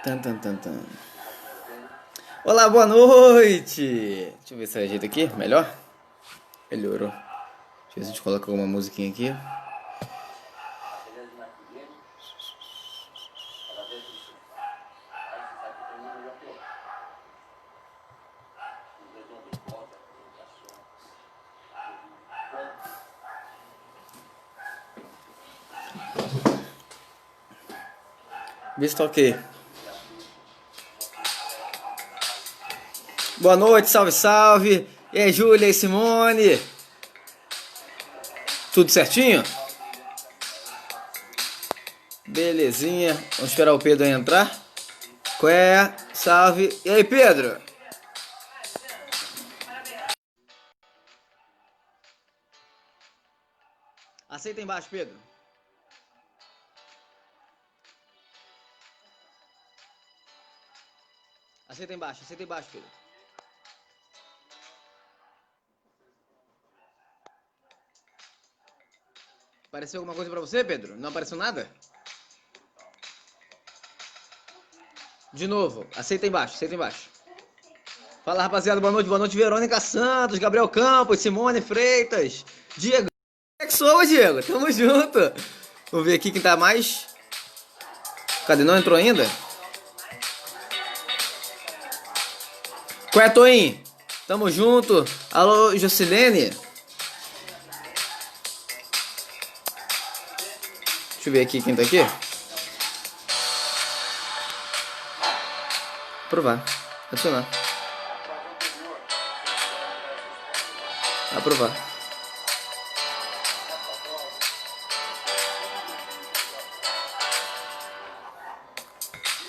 Tan, tan, tan, tan. Olá, boa noite! Deixa eu ver se ajeita aqui, melhor? Melhorou. Deixa eu ver se a gente coloca alguma musiquinha aqui. Vê se tá ok. Boa noite, salve, salve! E aí, Júlia e Simone? Tudo certinho? Belezinha. Vamos esperar o Pedro entrar. Qual é? Salve. E aí, Pedro? Aceita embaixo, Pedro. Aceita embaixo, Pedro. Apareceu alguma coisa pra você, Pedro? Não apareceu nada? De novo, aceita embaixo. Fala, rapaziada, boa noite, Verônica Santos, Gabriel Campos, Simone Freitas, Diego. Como é que sou, Diego? Tamo junto. Vou ver aqui quem tá mais. Cadê? Não entrou ainda? Qual é, Toim? Tamo junto. Alô, Jocilene. Deixa eu ver aqui quem tá aqui. Aprovar. Adicionar. Aprovar.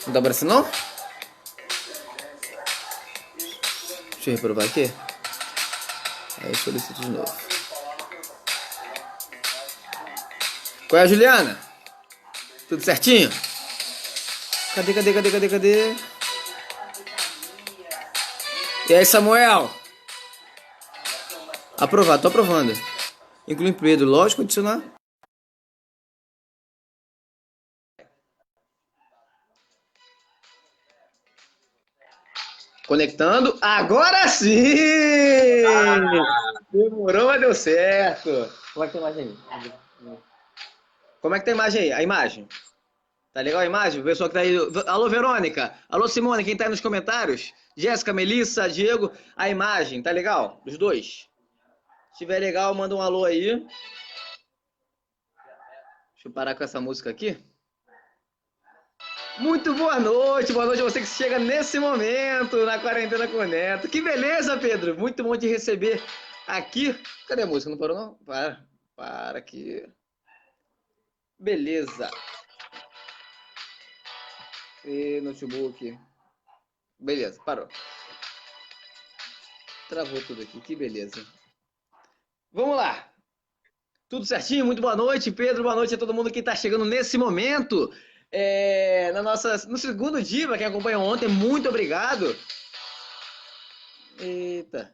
Não tá aparecendo não? Deixa eu reprovar aqui. Aí eu solicito de novo. Qual é, Juliana? Tudo certinho? Cadê? E aí, Samuel? Aprovado, tô aprovando. Inclui Pedro, lógico, adicionar. Conectando, agora sim! Demorou, mas deu certo. Como é que tá a imagem aí? Como é que tá a imagem aí? A imagem? Tá legal a imagem? O pessoal que tá aí. Alô, Verônica. Alô, Simone, quem tá aí nos comentários? Jéssica, Melissa, Diego. A imagem, tá legal? Os dois. Se tiver legal, manda um alô aí. Deixa eu parar com essa música aqui. Muito boa noite a você que chega nesse momento na Quarentena com o Neto. Que beleza, Pedro. Muito bom te receber aqui. Cadê a música? Não parou, não? Para aqui. Beleza. E notebook. Beleza, parou. Travou tudo aqui, que beleza. Vamos lá. Tudo certinho? Muito boa noite, Pedro. Boa noite a todo mundo que está chegando nesse momento. No segundo dia, para quem acompanhou ontem, muito obrigado. Eita.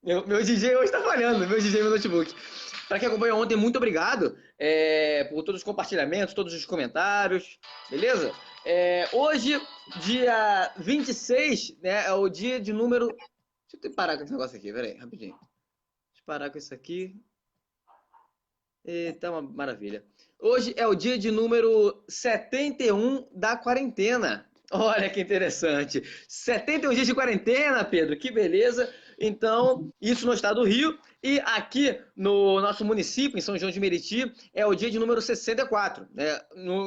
Meu DJ hoje está falhando, meu notebook. Para quem acompanhou ontem, muito obrigado por todos os compartilhamentos, todos os comentários, beleza? Hoje, dia 26, né, é o dia de número... Deixa eu parar com esse negócio aqui, peraí, rapidinho. Deixa eu parar com isso aqui. Eita, uma maravilha. Hoje é o dia de número 71 da quarentena. Olha que interessante. 71 dias de quarentena, Pedro, que beleza. Então, isso no estado do Rio. E aqui no nosso município, em São João de Meriti, é o dia de número 64. Né?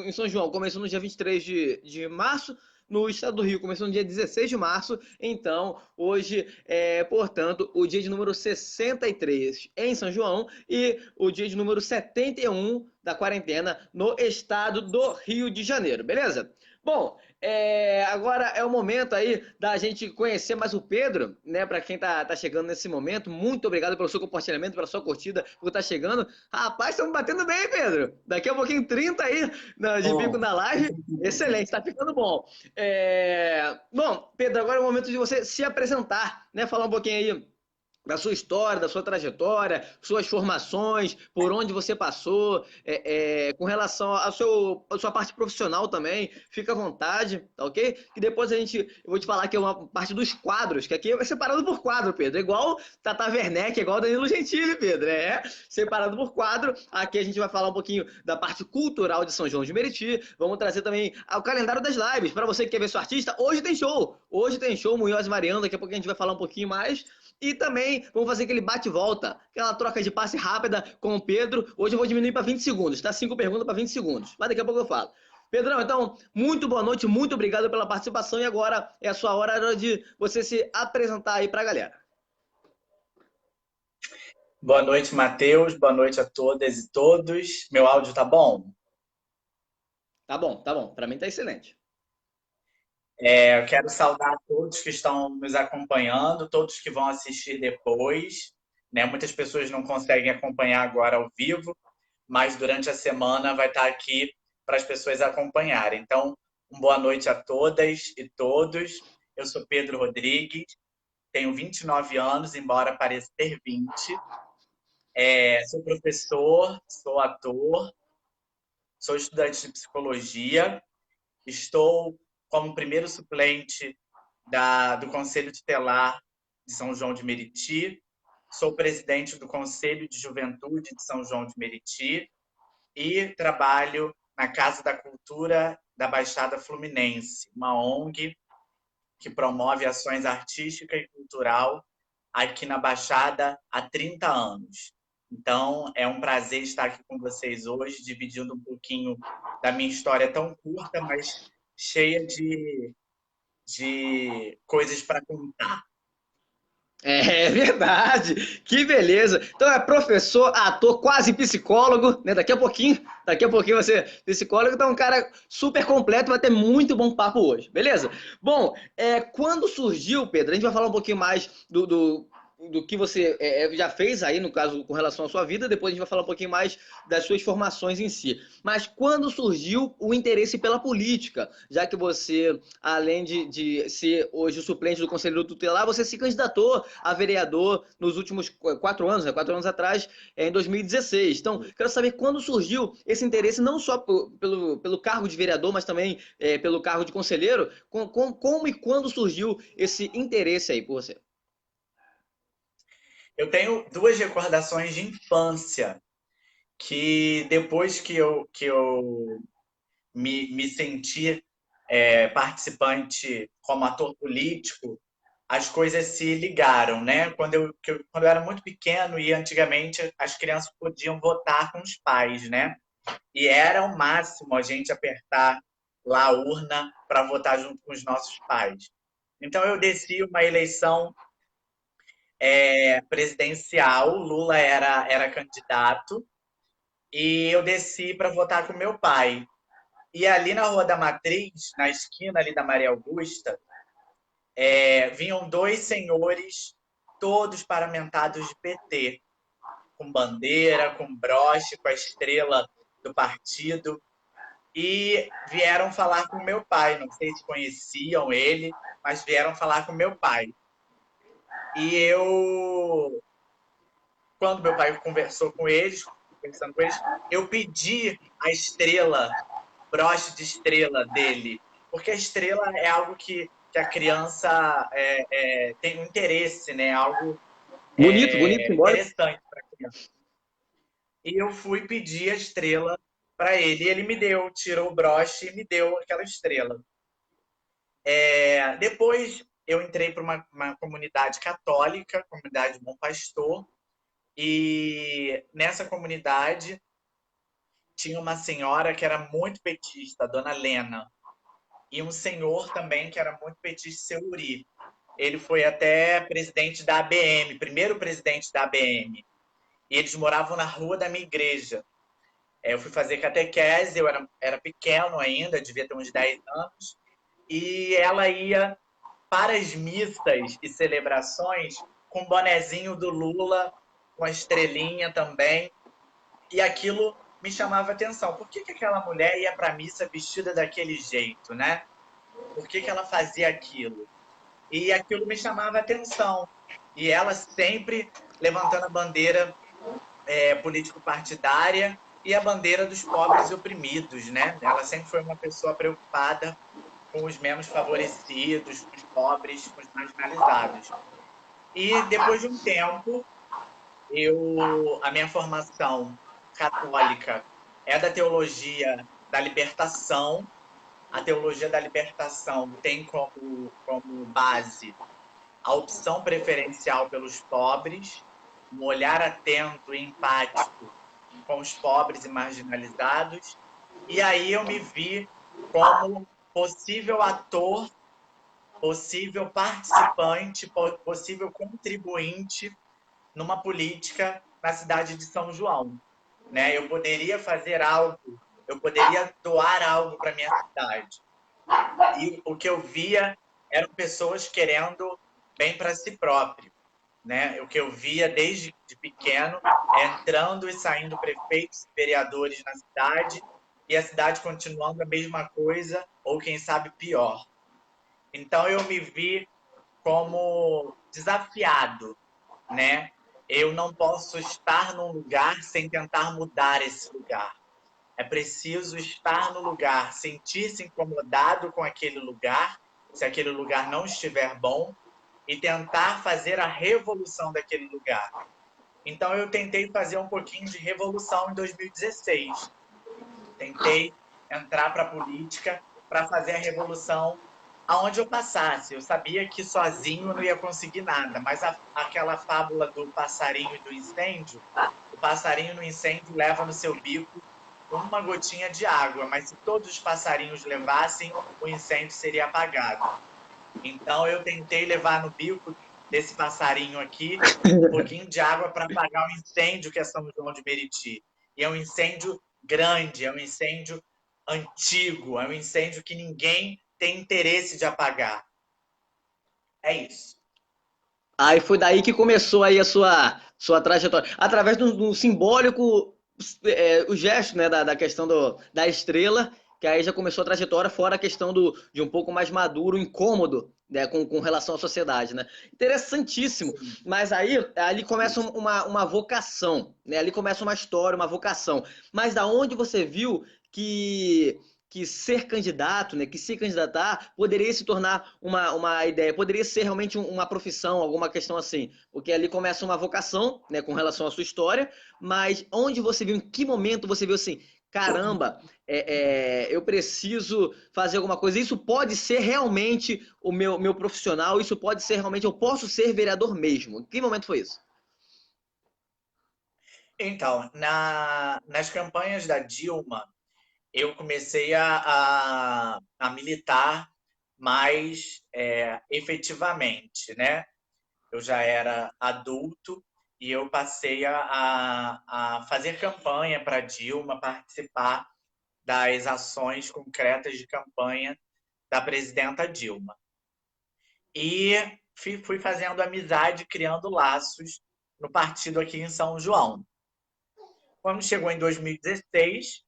Em São João, começou no dia 23 de março. No estado do Rio, começou no dia 16 de março, então hoje portanto, o dia de número 63 em São João e o dia de número 71 da quarentena no estado do Rio de Janeiro, beleza? Bom, agora é o momento aí da gente conhecer mais o Pedro, né? Para quem tá chegando nesse momento, muito obrigado pelo seu compartilhamento, pela sua curtida, por estar chegando. Rapaz, estamos batendo bem, Pedro. Daqui a pouquinho 30 aí de pico na live. Excelente, tá ficando bom. Bom, Pedro, agora é o momento de você se apresentar, né? Falar um pouquinho aí da sua história, da sua trajetória, suas formações, por onde você passou, com relação à sua parte profissional também, fica à vontade, tá ok? Que depois eu vou te falar que é uma parte dos quadros, que aqui é separado por quadro, Pedro, igual Tata Werneck, igual Danilo Gentili, Pedro, separado por quadro. Aqui a gente vai falar um pouquinho da parte cultural de São João de Meriti, vamos trazer também o calendário das lives, para você que quer ver seu artista, hoje tem show, Munhoz e Mariano, daqui a pouco a gente vai falar um pouquinho mais, e também vamos fazer aquele bate-volta, aquela troca de passe rápida com o Pedro. Hoje eu vou diminuir para 20 segundos, tá? 5 perguntas para 20 segundos. Mas daqui a pouco eu falo. Pedrão, então, muito boa noite, muito obrigado pela participação. E agora é a sua hora de você se apresentar aí para a galera. Boa noite, Matheus. Boa noite a todas e todos. Meu áudio tá bom? Tá bom, tá bom. Para mim tá excelente. Eu quero saudar todos que estão nos acompanhando, todos que vão assistir depois, né? Muitas pessoas não conseguem acompanhar agora ao vivo, mas durante a semana vai estar aqui para as pessoas acompanharem. Então, uma boa noite a todas e todos. Eu sou Pedro Rodrigues, tenho 29 anos, embora pareça ter 20. Sou professor, sou ator, sou estudante de psicologia, estou como primeiro suplente do Conselho Tutelar de São João de Meriti, sou presidente do Conselho de Juventude de São João de Meriti e trabalho na Casa da Cultura da Baixada Fluminense, uma ONG que promove ações artísticas e cultural aqui na Baixada há 30 anos. Então, é um prazer estar aqui com vocês hoje, dividindo um pouquinho da minha história tão curta, mas cheia de coisas para contar. É verdade, que beleza. Então é professor, ator, quase psicólogo, né? Daqui a pouquinho você é psicólogo, então é um cara super completo, vai ter muito bom papo hoje, beleza? Bom, quando surgiu, Pedro, a gente vai falar um pouquinho mais do que você já fez aí, no caso, com relação à sua vida, depois a gente vai falar um pouquinho mais das suas formações em si. Mas quando surgiu o interesse pela política, já que você, além de ser hoje o suplente do Conselho Tutelar, você se candidatou a vereador nos últimos 4 anos, né? 4 anos atrás, em 2016. Então, quero saber quando surgiu esse interesse, não só pelo cargo de vereador, mas também pelo cargo de conselheiro, como e quando surgiu esse interesse aí por você? Eu tenho duas recordações de infância que depois que eu me senti participante como ator político, as coisas se ligaram, né? Quando eu era muito pequeno e antigamente as crianças podiam votar com os pais, né? E era o máximo a gente apertar lá a urna para votar junto com os nossos pais. Então eu desci uma eleição presidencial, Lula era candidato, e eu desci para votar com meu pai. E ali na Rua da Matriz, na esquina ali da Maria Augusta, vinham dois senhores, todos paramentados de PT, com bandeira, com broche, com a estrela do partido, e vieram falar com meu pai. Não sei se conheciam ele, mas vieram falar com meu pai. E quando meu pai conversou com eles, conversando com eles, eu pedi a estrela, broche de estrela dele, porque a estrela é algo que a criança tem um interesse, né? Algo Bonito, bonito, simbólico. interessante para a criança. E eu fui pedir a estrela para ele, e ele me deu, tirou o broche e me deu aquela estrela. Depois eu entrei para uma comunidade católica, comunidade Bom Pastor, e nessa comunidade tinha uma senhora que era muito petista, a dona Lena, e um senhor também que era muito petista, seu Uri. Ele foi até presidente da ABM, primeiro presidente da ABM. E eles moravam na rua da minha igreja. Eu fui fazer catequese, eu era pequeno ainda, devia ter uns 10 anos, e ela ia para as missas e celebrações com o bonezinho do Lula, com a estrelinha também, e aquilo me chamava atenção. Por que aquela mulher ia para a missa vestida daquele jeito, né? Por que ela fazia aquilo? E aquilo me chamava atenção. E ela sempre levantando a bandeira político-partidária e a bandeira dos pobres e oprimidos, né? Ela sempre foi uma pessoa preocupada com os menos favorecidos, com os pobres, com os marginalizados. E depois de um tempo, a minha formação católica é da teologia da libertação. A teologia da libertação tem como base a opção preferencial pelos pobres, um olhar atento e empático com os pobres e marginalizados. E aí eu me vi como possível ator, possível participante, possível contribuinte numa política na cidade de São João. Né? Eu poderia fazer algo, eu poderia doar algo para minha cidade. E o que eu via eram pessoas querendo bem para si próprio. Né? O que eu via desde de pequeno, entrando e saindo prefeitos e vereadores na cidade, e a cidade continuando a mesma coisa, ou quem sabe pior. Então eu me vi como desafiado, né? Eu não posso estar num lugar sem tentar mudar esse lugar. É preciso estar no lugar, sentir-se incomodado com aquele lugar, se aquele lugar não estiver bom, e tentar fazer a revolução daquele lugar. Então, eu tentei fazer um pouquinho de revolução em 2016. Tentei entrar para a política para fazer a revolução aonde eu passasse. Eu sabia que sozinho eu não ia conseguir nada, mas aquela fábula do passarinho e do incêndio, o passarinho no incêndio leva no seu bico uma gotinha de água, mas se todos os passarinhos levassem, o incêndio seria apagado. Então eu tentei levar no bico desse passarinho aqui um pouquinho de água para apagar o incêndio que é São João de Meriti. E é um incêndio grande, é um incêndio antigo, é um incêndio que ninguém tem interesse de apagar. É isso. Aí foi daí que começou aí a sua trajetória. Através do simbólico, o gesto, né, da questão da estrela, que aí já começou a trajetória, fora a questão de um pouco mais maduro, incômodo, né, com relação à sociedade, né? Interessantíssimo. Mas aí ali começa uma vocação, né? Ali começa uma história, uma vocação. Mas da onde você viu que ser candidato, né, que se candidatar poderia se tornar uma ideia, poderia ser realmente uma profissão, alguma questão assim, porque ali começa uma vocação, né, com relação à sua história, mas onde você viu, em que momento você viu assim, caramba, eu preciso fazer alguma coisa, isso pode ser realmente o meu profissional, isso pode ser realmente, eu posso ser vereador mesmo. Em que momento foi isso? Então, nas campanhas da Dilma, eu comecei a militar mais efetivamente, né? Eu já era adulto e eu passei a fazer campanha para Dilma, participar das ações concretas de campanha da presidenta Dilma. E fui fazendo amizade, criando laços no partido aqui em São João. Quando chegou em 2016,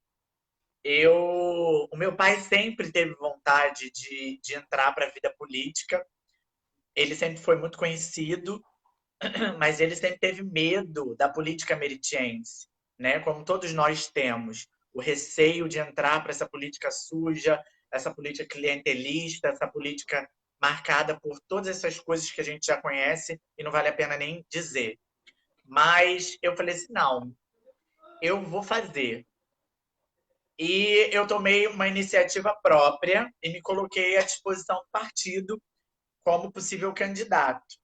o meu pai sempre teve vontade de entrar para a vida política. Ele sempre foi muito conhecido, mas ele sempre teve medo da política meritiense, né? Como todos nós temos, o receio de entrar para essa política suja, essa política clientelista, essa política marcada por todas essas coisas que a gente já conhece e não vale a pena nem dizer. Mas eu falei assim, não, eu vou fazer. E eu tomei uma iniciativa própria e me coloquei à disposição do partido como possível candidato.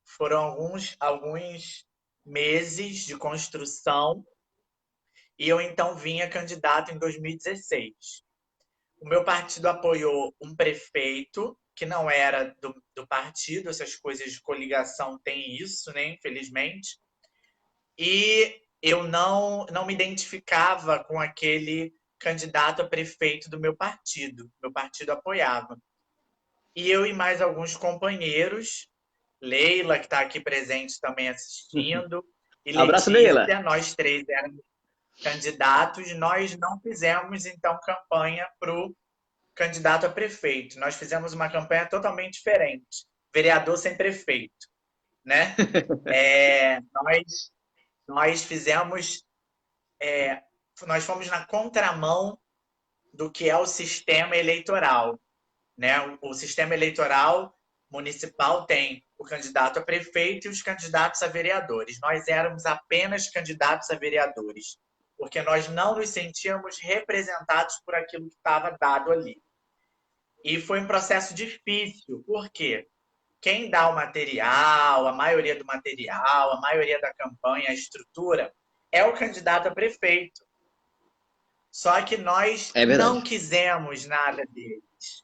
Foram alguns meses de construção e eu então vinha candidato em 2016. O meu partido apoiou um prefeito que não era do partido, essas coisas de coligação têm isso, né? Infelizmente. E eu não me identificava com aquele candidato a prefeito do meu partido. Meu partido apoiava. E eu e mais alguns companheiros, Leila, que está aqui presente também assistindo, e Abraço, Leila. Letícia, nós três éramos candidatos, nós não fizemos, então, campanha para o candidato a prefeito. Nós fizemos uma campanha totalmente diferente. vereador sem prefeito, né? Nós fizemos, nós fomos na contramão do que é o sistema eleitoral, né? O sistema eleitoral municipal tem o candidato a prefeito e os candidatos a vereadores. Nós éramos apenas candidatos a vereadores, porque nós não nos sentíamos representados por aquilo que estava dado ali. E foi um processo difícil, porque quem dá o material, a maioria do material, a maioria da campanha, a estrutura, é o candidato a prefeito. Só que nós não quisemos nada deles.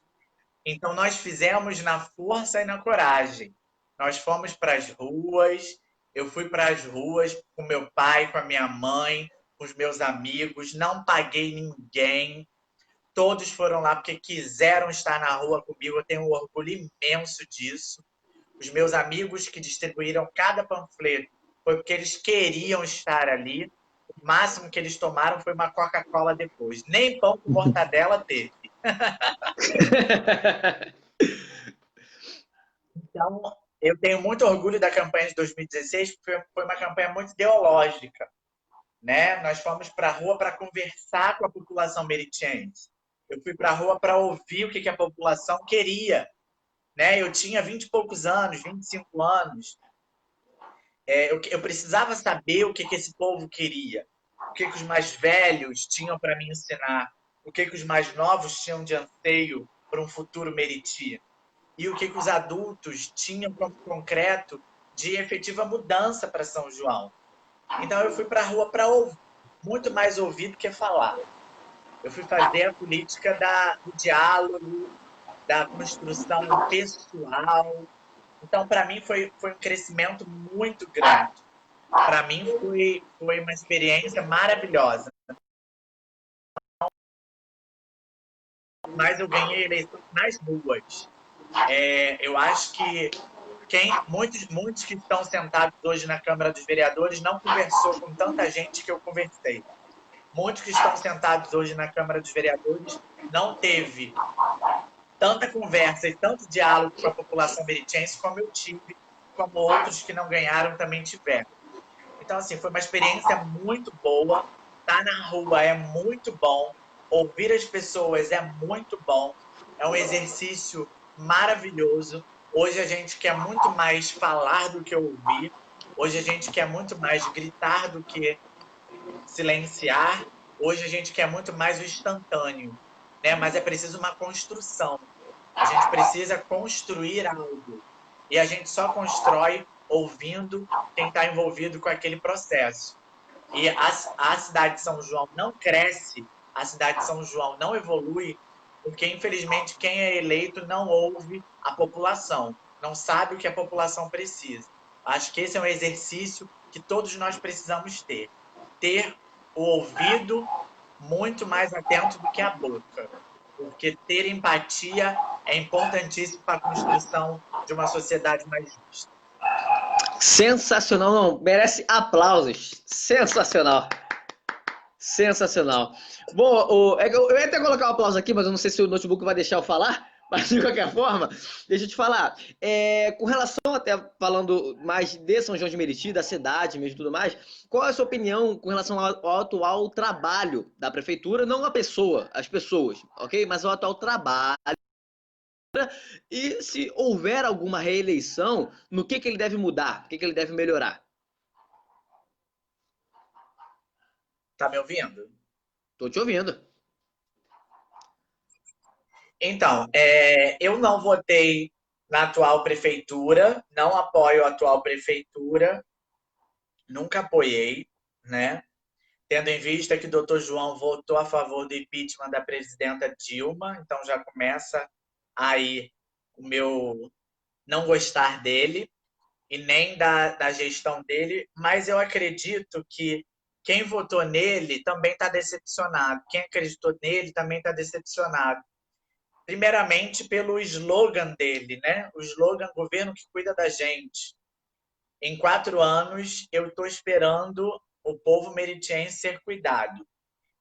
Então, nós fizemos na força e na coragem. Nós fomos para as ruas, eu fui para as ruas com meu pai, com a minha mãe, com os meus amigos, não paguei ninguém. Todos foram lá porque quiseram estar na rua comigo, eu tenho um orgulho imenso disso. Os meus amigos que distribuíram cada panfleto foi porque eles queriam estar ali. O máximo que eles tomaram foi uma Coca-Cola depois. Nem pão com mortadela teve. Então, eu tenho muito orgulho da campanha de 2016, porque foi uma campanha muito ideológica, né? Nós fomos para a rua para conversar com a população meritiense. Eu fui para a rua para ouvir o que a população queria, né? Eu tinha 20 e poucos anos, 25 anos. Eu precisava saber o que esse povo queria, o que os mais velhos tinham para me ensinar, o que os mais novos tinham de anseio para um futuro meriti, e o que os adultos tinham como concreto de efetiva mudança para São João. Então eu fui para a rua para ouvir, muito mais ouvir do que falar. Eu fui fazer a política do diálogo, da construção pessoal. Então, para mim, foi um crescimento muito grande. Para mim, foi uma experiência maravilhosa. Mas eu ganhei eleições nas ruas. Eu acho que muitos que estão sentados hoje na Câmara dos Vereadores não conversou com tanta gente que eu conversei. Muitos que estão sentados hoje na Câmara dos Vereadores não teve tanta conversa e tanto diálogo com a população meritiense como eu tive, como outros que não ganharam também tiveram. Então, assim, foi uma experiência muito boa. Estar na rua é muito bom. Ouvir as pessoas é muito bom. É um exercício maravilhoso. Hoje a gente quer muito mais falar do que ouvir. Hoje a gente quer muito mais gritar do que silenciar. Hoje a gente quer muito mais o instantâneo, né? Mas é preciso uma construção. A gente precisa construir algo. E a gente só constrói ouvindo quem está envolvido com aquele processo. E a cidade de São João não cresce, a cidade de São João não evolui, porque, infelizmente, quem é eleito não ouve a população, não sabe o que a população precisa. Acho que esse é um exercício que todos nós precisamos ter. Ter o ouvido muito mais atento do que a boca. Porque ter empatia é importantíssimo para a construção de uma sociedade mais justa. Sensacional, não, merece aplausos. Sensacional. Sensacional. Bom, eu ia até colocar um aplauso aqui, mas eu não sei se o notebook vai deixar eu falar, mas de qualquer forma, deixa eu te falar. Com relação, até falando mais de São João de Meriti, da cidade mesmo e tudo mais, qual é a sua opinião com relação ao atual trabalho da prefeitura, não a pessoa, as pessoas, ok? Mas o atual trabalho. E se houver alguma reeleição, no que ele deve mudar? O que ele deve melhorar? Tá me ouvindo? Tô te ouvindo. Então, eu não votei na atual prefeitura, não apoio a atual prefeitura, nunca apoiei, né? Tendo em vista que o doutor João votou a favor do impeachment da presidenta Dilma, então já começa aí o meu não gostar dele e nem da gestão dele, mas eu acredito que quem votou nele também está decepcionado, quem acreditou nele também está decepcionado. Primeiramente pelo slogan dele, né? O slogan Governo que Cuida da Gente. Em 4 anos, eu estou esperando o povo meritiense ser cuidado.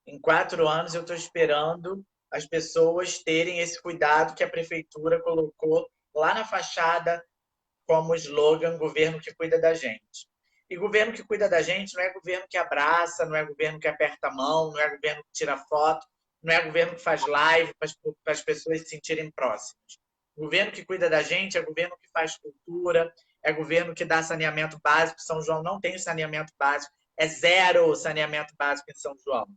Em 4 anos, eu estou esperando as pessoas terem esse cuidado que a prefeitura colocou lá na fachada como slogan governo que cuida da gente. E governo que cuida da gente não é governo que abraça, não é governo que aperta a mão, não é governo que tira foto, não é governo que faz live para as pessoas se sentirem próximas. O governo que cuida da gente é governo que faz cultura, é governo que dá saneamento básico. São João não tem saneamento básico, é zero saneamento básico em São João.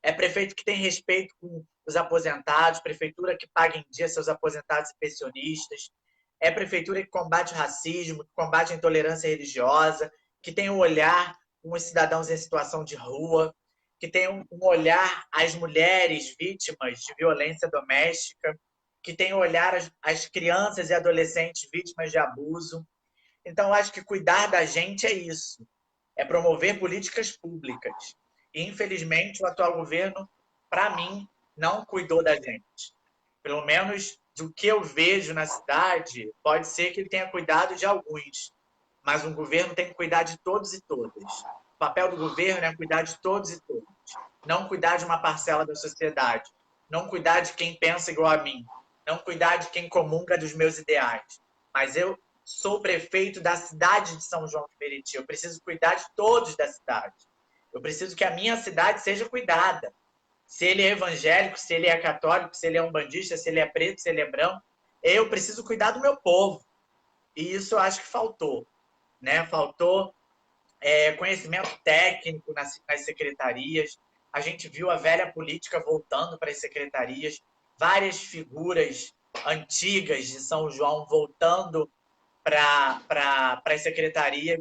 É prefeito que tem respeito com os aposentados, prefeitura que paga em dia seus aposentados e pensionistas, é prefeitura que combate o racismo, que combate a intolerância religiosa, que tem um olhar com os cidadãos em situação de rua, que tem um olhar às mulheres vítimas de violência doméstica, que tem um olhar às crianças e adolescentes vítimas de abuso. Então, eu acho que cuidar da gente é isso, é promover políticas públicas. E, infelizmente, o atual governo, para mim, não cuidou da gente. Pelo menos do que eu vejo na cidade, pode ser que ele tenha cuidado de alguns, mas um governo tem que cuidar de todos e todas. O papel do governo é cuidar de todos e todas, não cuidar de uma parcela da sociedade, não cuidar de quem pensa igual a mim, não cuidar de quem comunga dos meus ideais. Mas eu sou prefeito da cidade de São João de Meriti, eu preciso cuidar de todos da cidade. Eu preciso que a minha cidade seja cuidada. Se ele é evangélico, se ele é católico, se ele é umbandista, se ele é preto, se ele é branco, eu preciso cuidar do meu povo. E isso eu acho que faltou. Né? Faltou conhecimento técnico nas secretarias. A gente viu a velha política voltando para as secretarias, várias figuras antigas de São João voltando para as secretarias,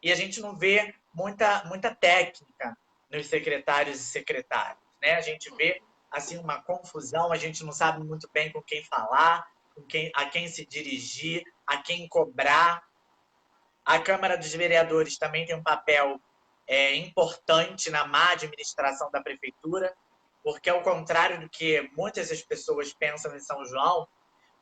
e a gente não vê muita técnica nos secretários e secretárias. Né? A gente vê assim uma confusão, a gente não sabe muito bem com quem falar, a quem se dirigir, a quem cobrar. A Câmara dos Vereadores também tem um papel importante na má administração da prefeitura, porque, ao contrário do que muitas das pessoas pensam em São João,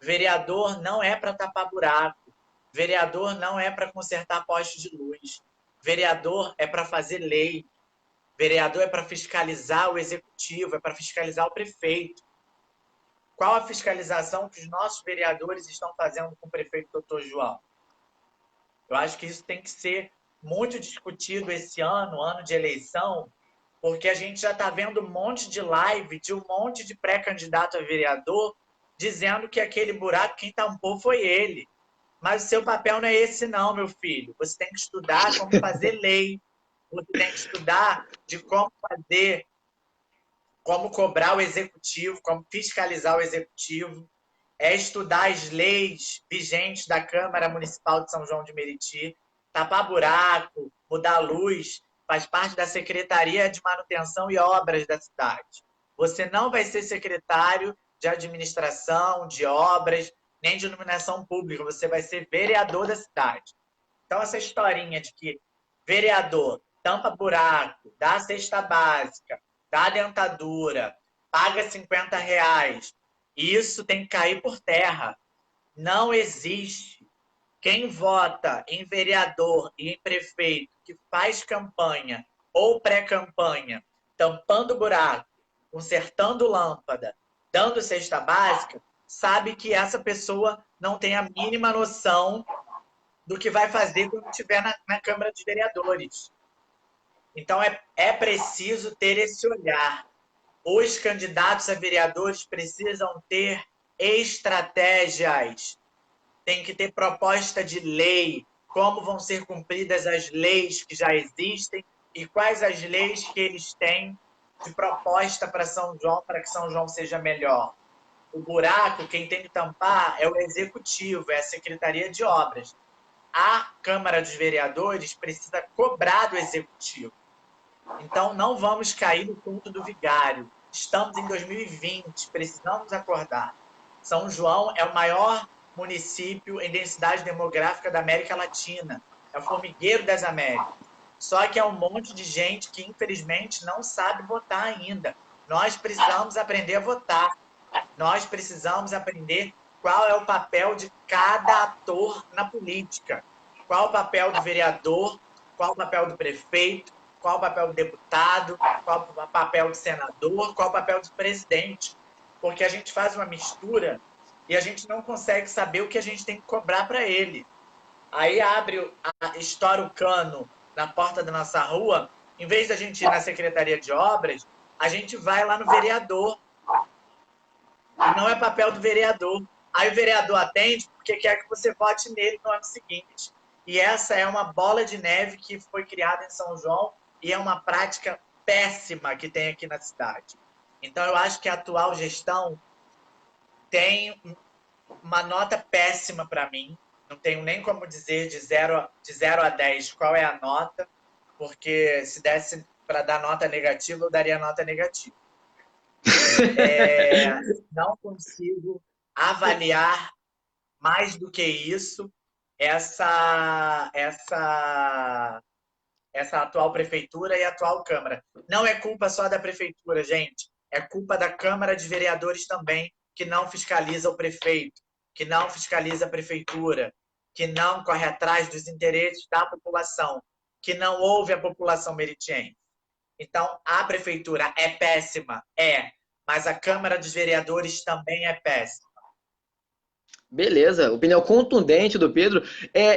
vereador não é para tapar buraco, vereador não é para consertar postes de luz, vereador é para fazer lei, vereador é para fiscalizar o executivo, é para fiscalizar o prefeito. Qual a fiscalização que os nossos vereadores estão fazendo com o prefeito Dr. João? Eu acho que isso tem que ser muito discutido esse ano de eleição, porque a gente já está vendo um monte de live de um monte de pré-candidato a vereador dizendo que aquele buraco quem tampou foi ele. Mas o seu papel não é esse não, meu filho. Você tem que estudar como fazer lei. Você tem que estudar de como fazer, como cobrar o executivo, como fiscalizar o executivo. É estudar as leis vigentes da Câmara Municipal de São João de Meriti, tapar buraco, mudar luz, faz parte da Secretaria de Manutenção e Obras da cidade. Você não vai ser secretário de administração, de obras, nem de iluminação pública, você vai ser vereador da cidade. Então, essa historinha de que vereador tampa buraco, dá cesta básica, dá dentadura, paga R$ 50, isso tem que cair por terra. Não existe. Quem vota em vereador e em prefeito que faz campanha ou pré-campanha, tampando buraco, consertando lâmpada, dando cesta básica, sabe que essa pessoa não tem a mínima noção do que vai fazer quando estiver na Câmara de Vereadores. Então, é preciso ter esse olhar. Os candidatos a vereadores precisam ter estratégias, tem que ter proposta de lei, como vão ser cumpridas as leis que já existem e quais as leis que eles têm de proposta para São João, para que São João seja melhor. O buraco, quem tem que tampar é o executivo, é a Secretaria de Obras. A Câmara dos Vereadores precisa cobrar do executivo. Então, não vamos cair no conto do vigário. Estamos em 2020, precisamos acordar. São João é o maior município em densidade demográfica da América Latina. É o formigueiro das Américas. Só que é um monte de gente que, infelizmente, não sabe votar ainda. Nós precisamos aprender a votar. Nós precisamos aprender qual é o papel de cada ator na política. Qual o papel do vereador, qual o papel do prefeito, qual o papel do deputado, qual o papel do senador, qual o papel do presidente. Porque a gente faz uma mistura e a gente não consegue saber o que a gente tem que cobrar para ele. Aí estoura o cano na porta da nossa rua, em vez da gente ir na Secretaria de Obras, a gente vai lá no vereador. E não é papel do vereador. Aí o vereador atende porque quer que você vote nele no ano seguinte. E essa é uma bola de neve que foi criada em São João e é uma prática péssima que tem aqui na cidade. Então, eu acho que a atual gestão tem uma nota péssima para mim. Não tenho nem como dizer de zero a 10 qual é a nota, porque se desse para dar nota negativa, eu daria nota negativa. Não consigo avaliar mais do que isso essa atual prefeitura e atual Câmara. Não é culpa só da prefeitura, gente. É culpa da Câmara de Vereadores também, que não fiscaliza o prefeito, que não fiscaliza a prefeitura, que não corre atrás dos interesses da população, que não ouve a população meritiense. Então, a prefeitura é péssima? É, mas a Câmara dos Vereadores também é péssima. Beleza, opinião contundente do Pedro.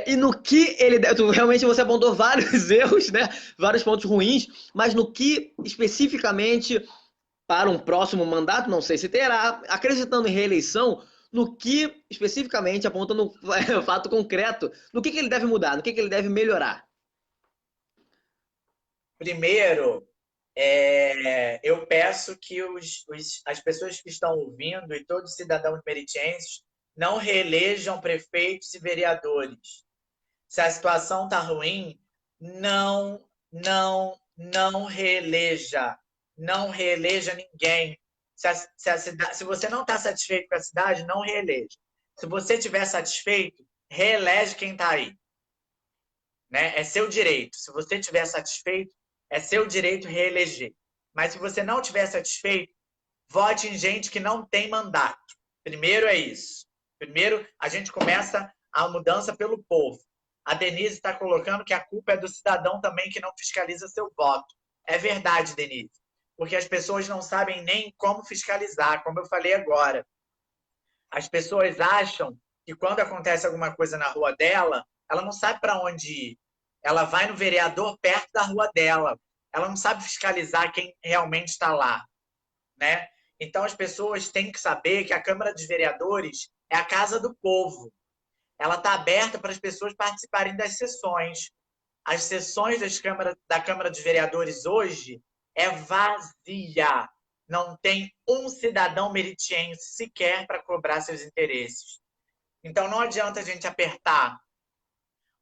E no que ele realmente você apontou vários erros, né? Vários pontos ruins, mas no que especificamente para um próximo mandato, não sei se terá, acreditando em reeleição, no que especificamente, apontando fato concreto, no que ele deve mudar, no que ele deve melhorar? Primeiro, eu peço que as pessoas que estão ouvindo e todos os cidadãos meritienses não reelejam prefeitos e vereadores. Se a situação está ruim, não reeleja. Não reeleja ninguém. Se você não está satisfeito com a cidade, não reeleja. Se você estiver satisfeito, reelege quem está aí. Né? É seu direito. Se você estiver satisfeito, é seu direito reeleger. Mas se você não estiver satisfeito, vote em gente que não tem mandato. Primeiro é isso. Primeiro, a gente começa a mudança pelo povo. A Denise está colocando que a culpa é do cidadão também que não fiscaliza seu voto. É verdade, Denise. Porque as pessoas não sabem nem como fiscalizar, como eu falei agora. As pessoas acham que quando acontece alguma coisa na rua dela, ela não sabe para onde ir. Ela vai no vereador perto da rua dela. Ela não sabe fiscalizar quem realmente está lá, né? Então as pessoas têm que saber que a Câmara dos Vereadores é a casa do povo. Ela está aberta para as pessoas participarem das sessões. As sessões da Câmara dos Vereadores hoje é vazia. Não tem um cidadão meritiense sequer para cobrar seus interesses. Então não adianta a gente apertar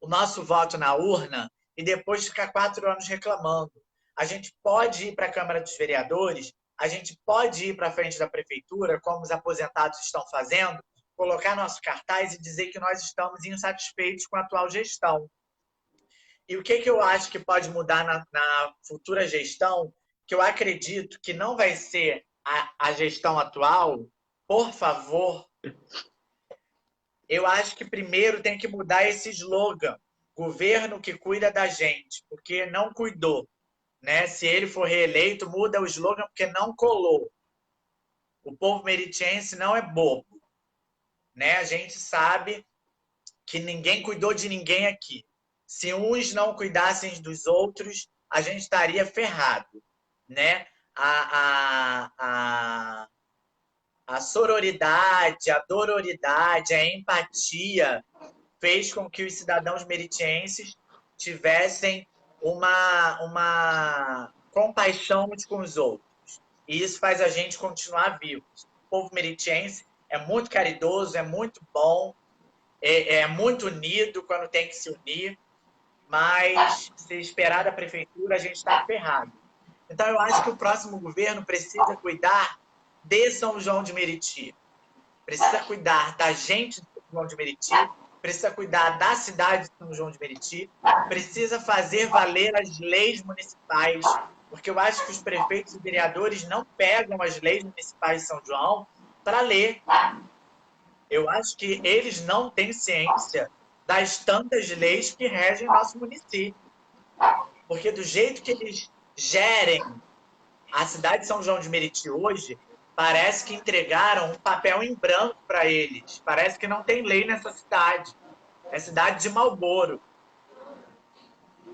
o nosso voto na urna e depois ficar 4 anos reclamando. A gente pode ir para a Câmara dos Vereadores, a gente pode ir para a frente da prefeitura, como os aposentados estão fazendo, colocar nosso cartaz e dizer que nós estamos insatisfeitos com a atual gestão. E o que eu acho que pode mudar na futura gestão, que eu acredito que não vai ser a gestão atual, por favor, eu acho que primeiro tem que mudar esse slogan, governo que cuida da gente, porque não cuidou. Né? Se ele for reeleito, muda o slogan porque não colou. O povo meritiense não é bobo. Né? A gente sabe que ninguém cuidou de ninguém aqui. Se uns não cuidassem dos outros, a gente estaria ferrado. Né? A sororidade, a dororidade, a empatia fez com que os cidadãos meritienses tivessem uma compaixão uns com os outros. E isso faz a gente continuar vivos. O povo meritiense é muito caridoso, é muito bom, é muito unido quando tem que se unir, mas se esperar da prefeitura, a gente está ferrado. Então, eu acho que o próximo governo precisa cuidar de São João de Meriti, precisa cuidar da gente de São João de Meriti, precisa cuidar da cidade de São João de Meriti, precisa fazer valer as leis municipais, porque eu acho que os prefeitos e vereadores não pegam as leis municipais de São João para ler. Eu acho que eles não têm ciência das tantas leis que regem nosso município. Porque do jeito que eles gerem a cidade de São João de Meriti hoje, Parece que entregaram um papel em branco para eles. Parece que não tem lei nessa cidade. É cidade de Marlboro.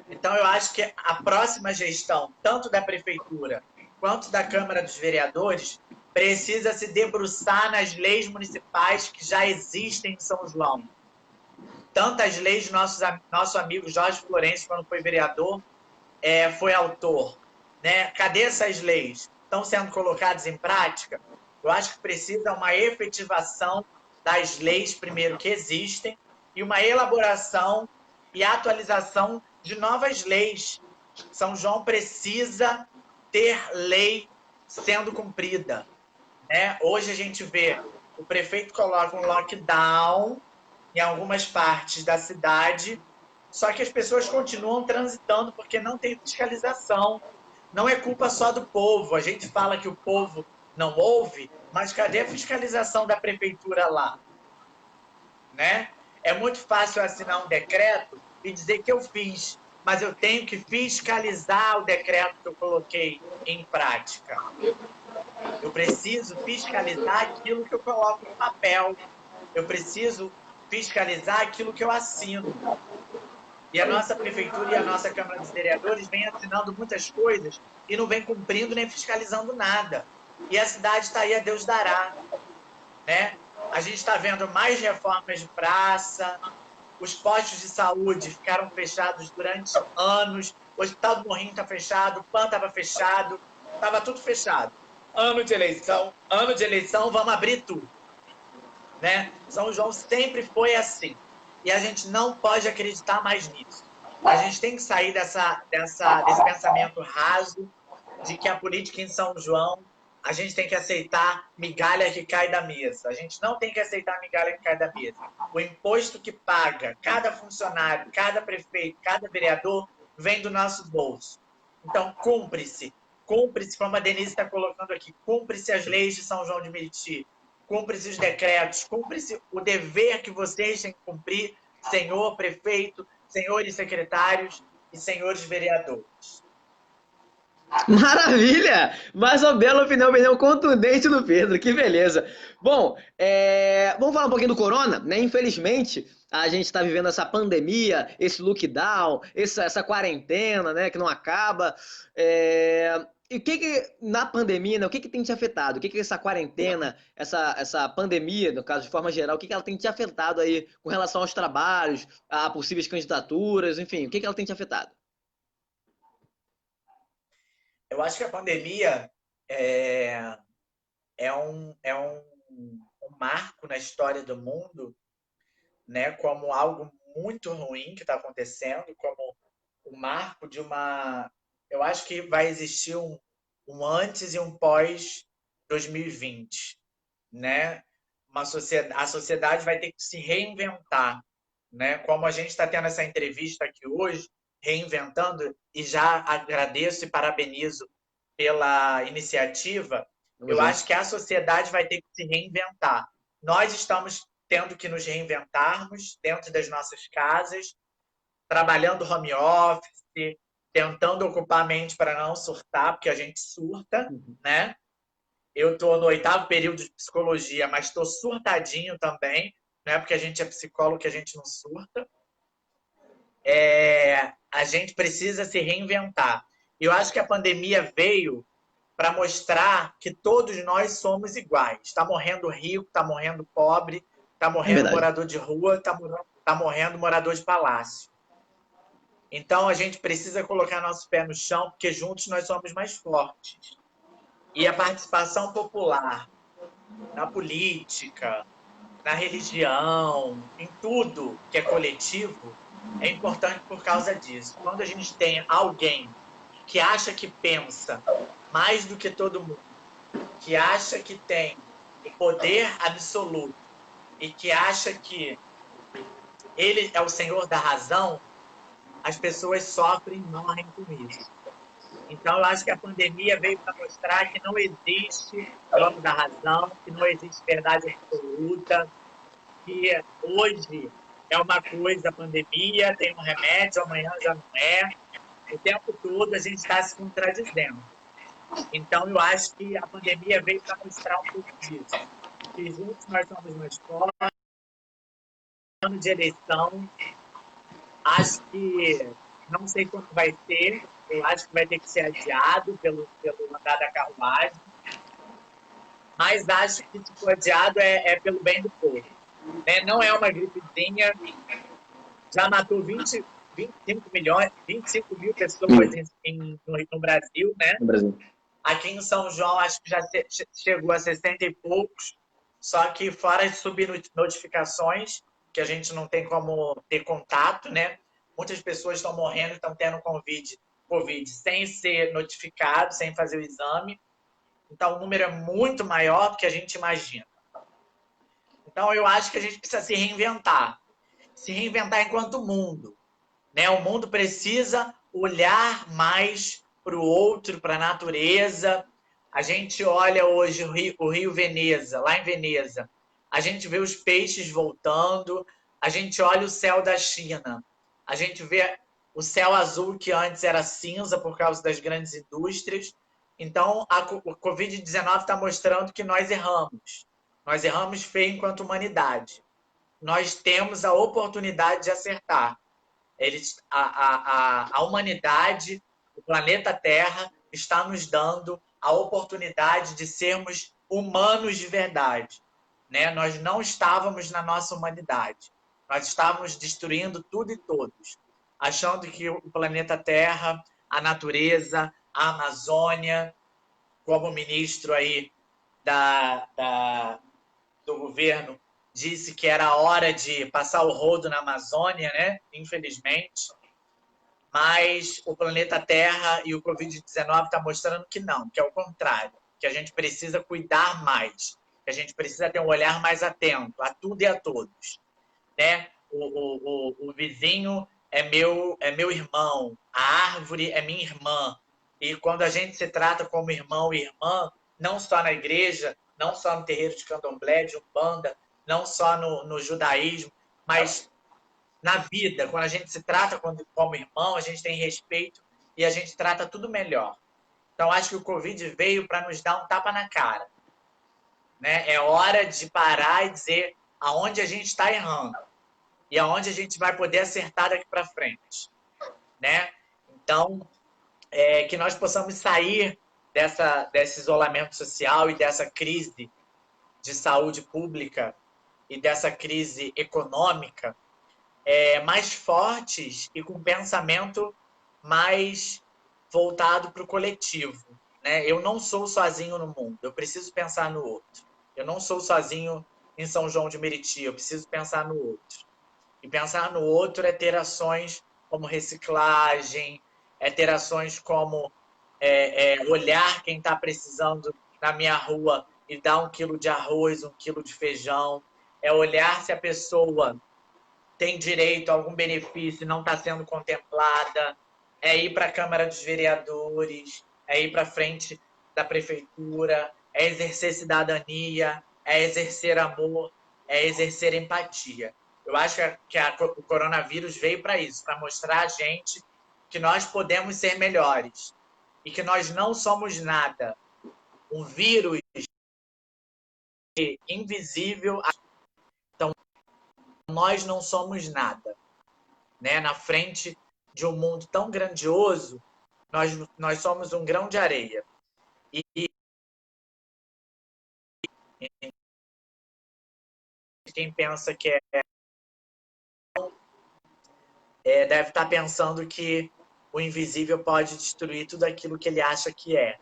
Então, eu acho que a próxima gestão, tanto da prefeitura quanto da Câmara dos Vereadores, precisa se debruçar nas leis municipais que já existem em São João. Tantas leis, nosso amigo Jorge Florencio, quando foi vereador, foi autor. Né? Cadê essas leis? Estão sendo colocadas em prática? Eu acho que precisa uma efetivação das leis, primeiro, que existem, e uma elaboração e atualização de novas leis. São João precisa ter lei sendo cumprida. Né? Hoje a gente vê o prefeito coloca um lockdown em algumas partes da cidade, só que as pessoas continuam transitando porque não tem fiscalização. Não é culpa só do povo. A gente fala que o povo não ouve, mas cadê a fiscalização da prefeitura lá? Né? É muito fácil assinar um decreto e dizer que eu fiz, mas eu tenho que fiscalizar o decreto que eu coloquei em prática. Eu preciso fiscalizar aquilo que eu coloco no papel. Eu preciso fiscalizar aquilo que eu assino. E a nossa prefeitura e a nossa Câmara dos Vereadores vem assinando muitas coisas e não vem cumprindo nem fiscalizando nada. E a cidade está aí, a Deus dará. Né? A gente está vendo mais reformas de praça, os postos de saúde ficaram fechados durante anos, o Hospital do Morrinho está fechado, o PAN estava fechado, estava tudo fechado. Ano de eleição, vamos abrir tudo. Né? São João sempre foi assim. E a gente não pode acreditar mais nisso. A gente tem que sair desse pensamento raso de que a política em São João, a gente tem que aceitar migalha que cai da mesa. A gente não tem que aceitar migalha que cai da mesa. O imposto que paga cada funcionário, cada prefeito, cada vereador, vem do nosso bolso. Então, cumpre-se, como a Denise está colocando aqui, cumpre-se as leis de São João de Meriti, cumpre-se os decretos, cumpre-se o dever que vocês têm que cumprir, senhor prefeito, senhores secretários e senhores vereadores. Maravilha! Mais uma bela opinião contundente do Pedro, que beleza. Bom, vamos falar um pouquinho do corona, né? Infelizmente, a gente está vivendo essa pandemia, esse lockdown, essa quarentena, né? Que não acaba. E o na pandemia, né, o que tem te afetado? O que essa quarentena, essa pandemia, no caso, de forma geral, o que ela tem te afetado aí com relação aos trabalhos, a possíveis candidaturas, enfim, o que ela tem te afetado? Eu acho que a pandemia é um marco na história do mundo, né, como algo muito ruim que está acontecendo, como o marco de uma... Eu acho que vai existir um antes e um pós 2020, né? A sociedade vai ter que se reinventar, né? Como a gente está tendo essa entrevista aqui hoje, reinventando, e já agradeço e parabenizo pela iniciativa. Eu acho que a sociedade vai ter que se reinventar. Nós estamos tendo que nos reinventarmos dentro das nossas casas, trabalhando home office, tentando ocupar a mente para não surtar, porque a gente surta, né? Eu estou no 8º período de psicologia, mas estou surtadinho também, né? Porque a gente é psicólogo, que a gente não surta. A gente precisa se reinventar. Eu acho que a pandemia veio para mostrar que todos nós somos iguais. Está morrendo rico, está morrendo pobre, está morrendo morador de rua, está morrendo morador de palácio. Então, a gente precisa colocar nosso pé no chão, porque juntos nós somos mais fortes. E a participação popular na política, na religião, em tudo que é coletivo, é importante por causa disso. Quando a gente tem alguém que acha que pensa mais do que todo mundo, que acha que tem o poder absoluto e que acha que ele é o senhor da razão, as pessoas sofrem e morrem com isso. Então, eu acho que a pandemia veio para mostrar que não existe dono da razão, que não existe verdade absoluta, que hoje é uma coisa a pandemia, tem um remédio, amanhã já não é. O tempo todo a gente está se contradizendo. Então, eu acho que a pandemia veio para mostrar um pouco disso. Que juntos nós somos mais fortes. Ano de eleição, acho que não sei quando vai ser, eu acho que vai ter que ser adiado pelo andar da carruagem, mas acho que se for adiado é pelo bem do povo. Né? Não é uma gripezinha, já matou 25 milhões, 25 mil pessoas no Brasil, né? No Brasil. Aqui em São João, acho que já chegou a 60 e poucos, só que fora as subnotificações, que a gente não tem como ter contato, né? Muitas pessoas estão morrendo, estão tendo Covid sem ser notificado, sem fazer o exame. Então, o número é muito maior do que a gente imagina. Então, eu acho que a gente precisa se reinventar. Se reinventar enquanto mundo. Né? O mundo precisa olhar mais para o outro, para a natureza. A gente olha hoje o Rio Veneza, lá em Veneza. A gente vê os peixes voltando. A gente olha o céu da China. A gente vê o céu azul que antes era cinza por causa das grandes indústrias. Então, o Covid-19 está mostrando que nós erramos. Nós erramos feio enquanto humanidade. Nós temos a oportunidade de acertar. A humanidade, o planeta Terra, está nos dando a oportunidade de sermos humanos de verdade. Né? Nós não estávamos na nossa humanidade. Nós estávamos destruindo tudo e todos, achando que o planeta Terra, a natureza, a Amazônia, como o ministro aí do governo disse que era hora de passar o rodo na Amazônia, né? Infelizmente. Mas o planeta Terra e o Covid-19 está mostrando que não, que é o contrário, que a gente precisa cuidar mais, que a gente precisa ter um olhar mais atento a tudo e a todos. Né? O vizinho é meu irmão, a árvore é minha irmã. E quando a gente se trata como irmão e irmã, não só na igreja, não só no terreiro de candomblé, de umbanda, não só no judaísmo, mas na vida, quando a gente se trata como irmão, a gente tem respeito e a gente trata tudo melhor. Então, acho que o Covid veio para nos dar um tapa na cara. Né? É hora de parar e dizer aonde a gente está errando e aonde a gente vai poder acertar daqui para frente. Né? Então, que nós possamos sair desse isolamento social e dessa crise de saúde pública e dessa crise econômica mais fortes e com pensamento mais voltado para o coletivo. Né? Eu não sou sozinho no mundo, eu preciso pensar no outro. Eu não sou sozinho em São João de Meriti, eu preciso pensar no outro. E pensar no outro é ter ações como reciclagem, é ter ações como olhar quem está precisando na minha rua e dar 1 quilo de arroz, 1 quilo de feijão, é olhar se a pessoa tem direito a algum benefício e não está sendo contemplada, é ir para a Câmara dos Vereadores, é ir para frente da prefeitura, é exercer cidadania, é exercer amor, é exercer empatia. Eu acho que o coronavírus veio para isso, para mostrar a gente que nós podemos ser melhores e que nós não somos nada. Um vírus invisível, então nós não somos nada. Né? Na frente de um mundo tão grandioso, nós somos um grão de areia. E quem pensa que deve estar pensando que o invisível pode destruir tudo aquilo que ele acha que é.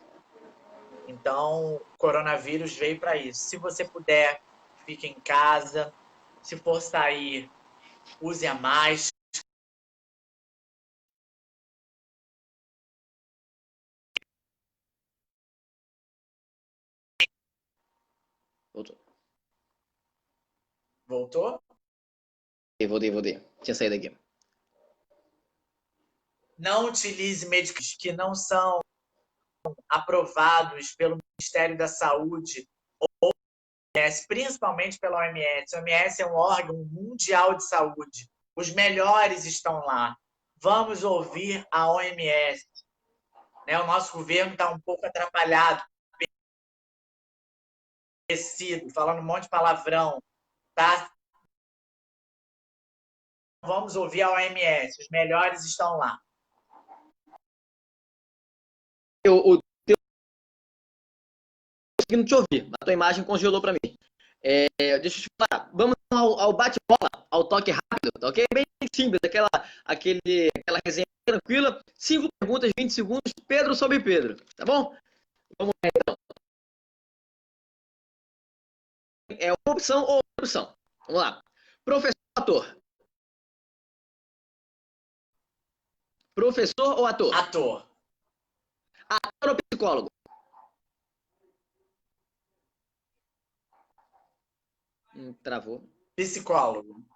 Então, o coronavírus veio para isso. Se você puder, fique em casa. Se for sair, use a máscara. Voltou. Voltou? Voltei. Tinha saído aqui. Não utilize medicamentos que não são aprovados pelo Ministério da Saúde, principalmente pela OMS. A OMS é um órgão mundial de saúde. Os melhores estão lá. Vamos ouvir a OMS. né? O nosso governo está um pouco atrapalhado, falando um monte de palavrão, tá? Vamos ouvir a OMS, os melhores estão lá. Eu conseguindo te ouvir, a tua imagem congelou para mim. Deixa eu te falar, vamos ao bate-bola, ao toque rápido, tá ok? Bem simples, aquela resenha tranquila, 5 perguntas, 20 segundos, Pedro sobre Pedro, tá bom? Vamos lá então. É uma opção ou outra opção. Vamos lá. Professor ou ator? Professor ou ator? Ator. Ator ou psicólogo? Travou. Psicólogo.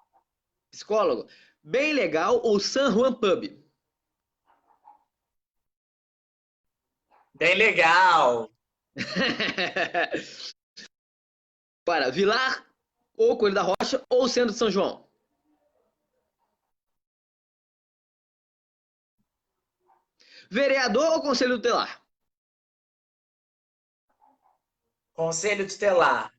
Psicólogo. Bem Legal ou San Juan Pub? Bem legal. Agora, Vilar ou Coelho da Rocha ou Centro de São João? Vereador ou Conselho Tutelar? Conselho tutelar.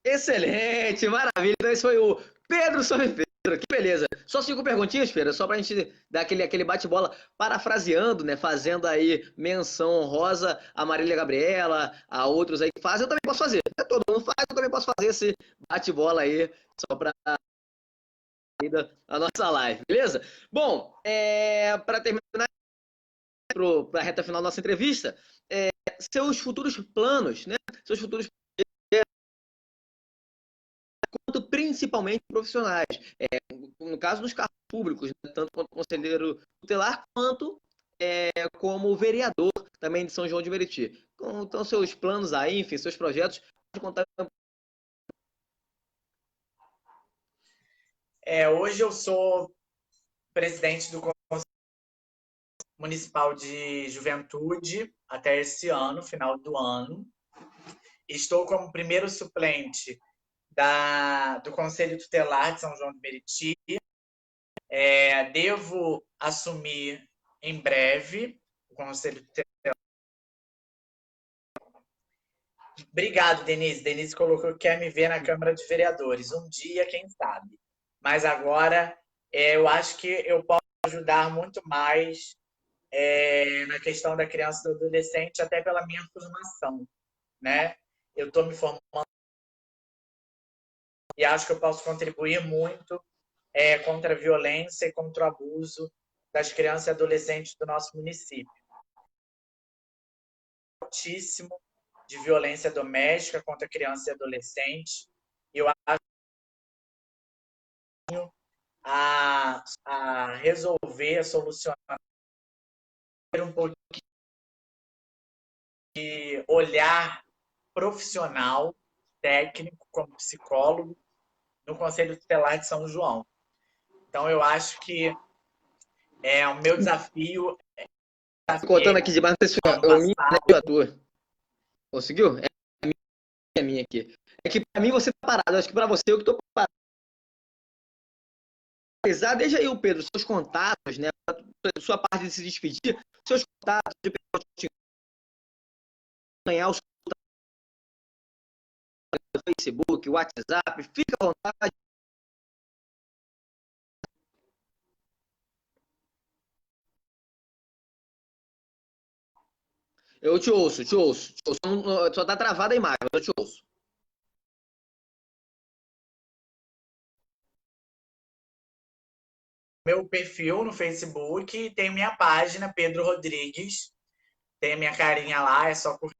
Excelente, maravilha. Então esse foi o Pedro sobre Pedro. Que beleza. Só 5 perguntinhas, Pedro, só pra gente dar aquele bate-bola parafraseando, né? Fazendo aí menção honrosa a Marília Gabriela, a outros aí que fazem. Eu também posso fazer. Todo mundo faz, eu também posso fazer esse bate-bola aí, só pra a nossa live, beleza? Bom, para terminar para a reta final da nossa entrevista, seus futuros planos, né? Seus futuros quanto principalmente profissionais, no caso dos cargos públicos, né? Tanto quanto conselheiro tutelar, quanto como vereador também de São João de Meriti. Então, seus planos aí, enfim, seus projetos, pode contar. Hoje eu sou presidente do Conselho Municipal de Juventude até esse ano, final do ano. Estou como primeiro suplente do Conselho Tutelar de São João de Meriti. Devo assumir em breve o Conselho Tutelar. Obrigado, Denise. Denise colocou que quer me ver na Câmara de Vereadores. Um dia, quem sabe. Mas agora eu acho que eu posso ajudar muito mais na questão da criança e do adolescente, até pela minha formação, né? Eu estou me formando e acho que eu posso contribuir muito contra a violência e contra o abuso das crianças e adolescentes do nosso município. Altíssimo de violência doméstica contra criança e adolescente. Eu acho a resolver, a solucionar um pouquinho de olhar profissional, técnico, como psicólogo, no Conselho Tutelar de São João. Então, eu acho que o meu desafio... Contando aqui debaixo desse o ator. Conseguiu? É a minha aqui. É que pra mim você tá parado, acho que pra você eu que tô parado. Desde aí, o Pedro, seus contatos, né? Sua parte de se despedir, seus contatos, de ganhar os Facebook, WhatsApp, fica à vontade. Eu te ouço, te ouço. Só tá travada a imagem, mas eu te ouço. Meu perfil no Facebook, tem minha página, Pedro Rodrigues. Tem a minha carinha lá, é só curtir.